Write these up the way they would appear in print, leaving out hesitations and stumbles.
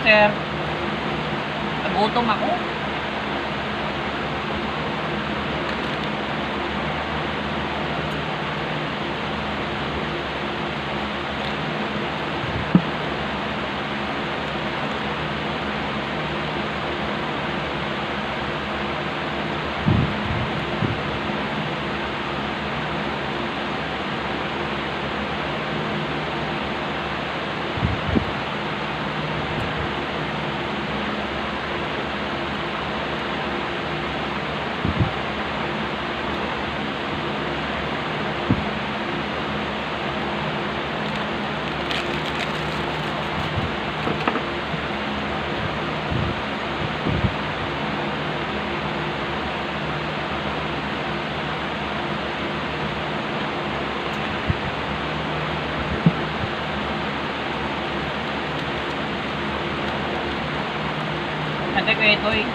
sir. Nagutom ako. Ate ko ito eh.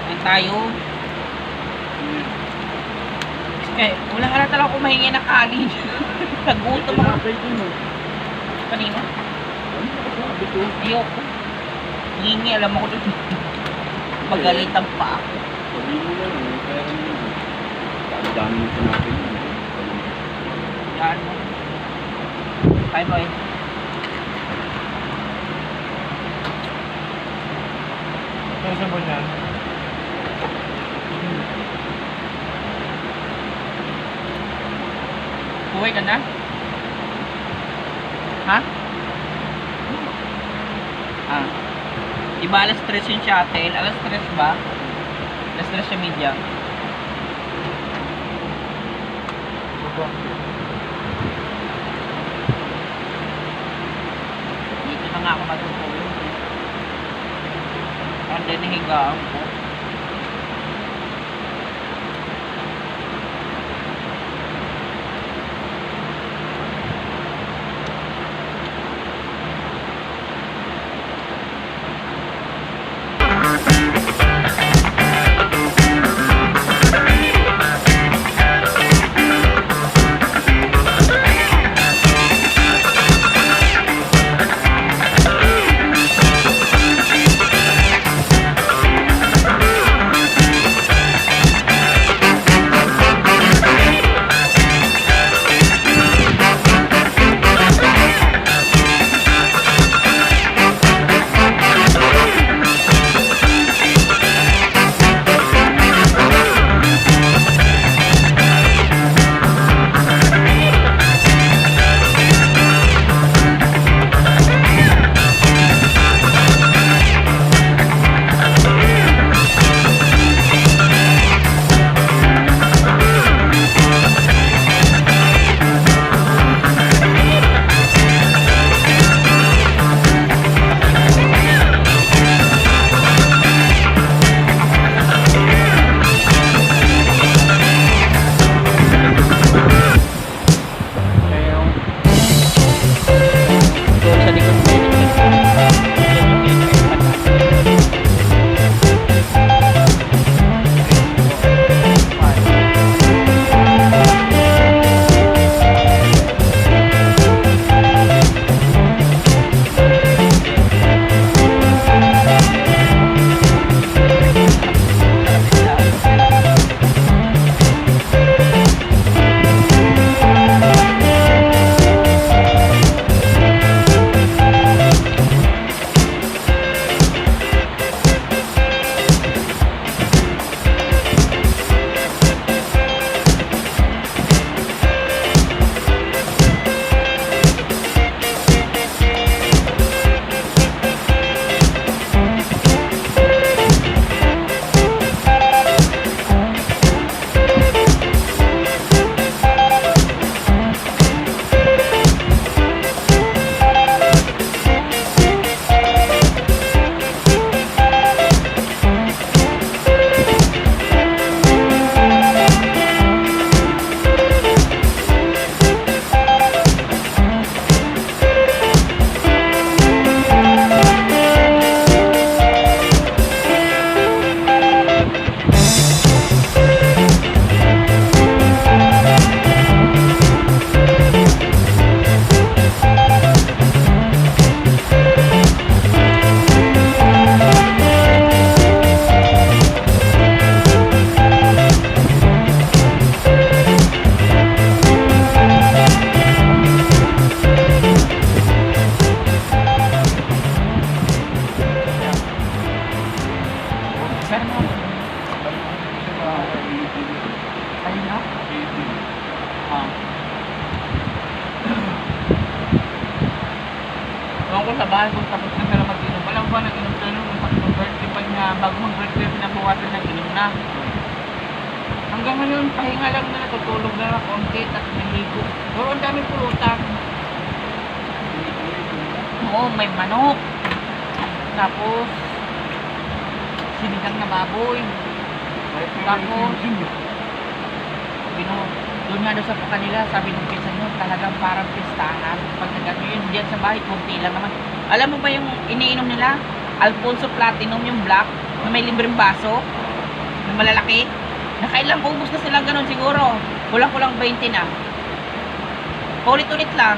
Ayan tayo. Eh, wala ka na talaga kung mahingi ng kanin. Nagutom ako. Kanino? Ayoko. Hingi, alam mo ko doon. Magalitan pa ako. Sabi mo na lang, kaya naman. Dami mo natin. Yan mo. Kaya mo eh. Ano sa mo yan? Uwi ka na? Ha? Ah. Diba alas 3 yung shuttle? Alas 3 ba? Alas 3 yung media. Dito na nga ako matutulog. And then higaan ko. sa bahay kung tapos na sila mag-inom. Alam ba, nag-inom sila nung pag-birthday pa niya, bago mag-birthday, pinabukasan nag-inom na. Hanggang ngayon, pahinga lang na, natutulog na konti, at naligo. Pero ang dami pulutan. Oo, may manok. Tapos, sinigang na baboy. Tapos, doon nga daw sa kanila, sabi ng pinsan nyo, talagang parang pistahan. Pag nag-ano yun, diyan sa bahay, kunti lang naman. Alam mo ba yung iniinom nila? Alfonso Platinum, yung black, na may libreng baso, na malalaki. Nakailang ubos na sila ganun siguro. Kulang-kulang 20 na. Ulit-ulit lang.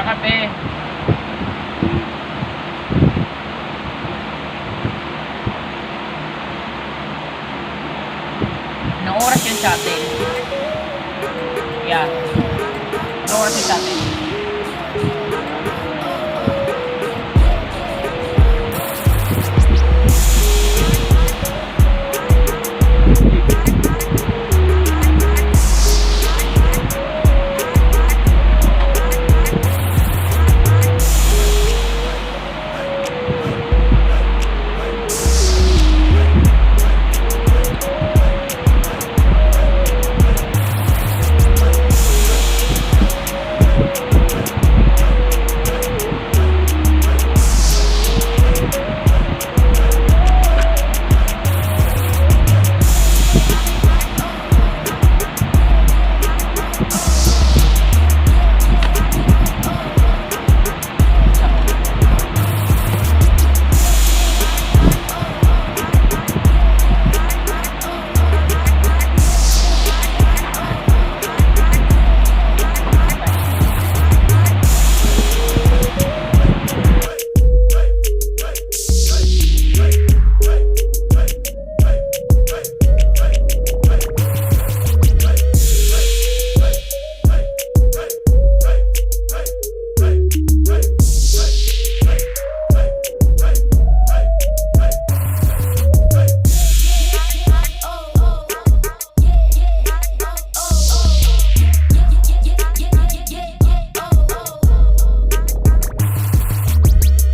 Kape. Anong oras yun sa atin? Yeah. Anong oras yun sa atin?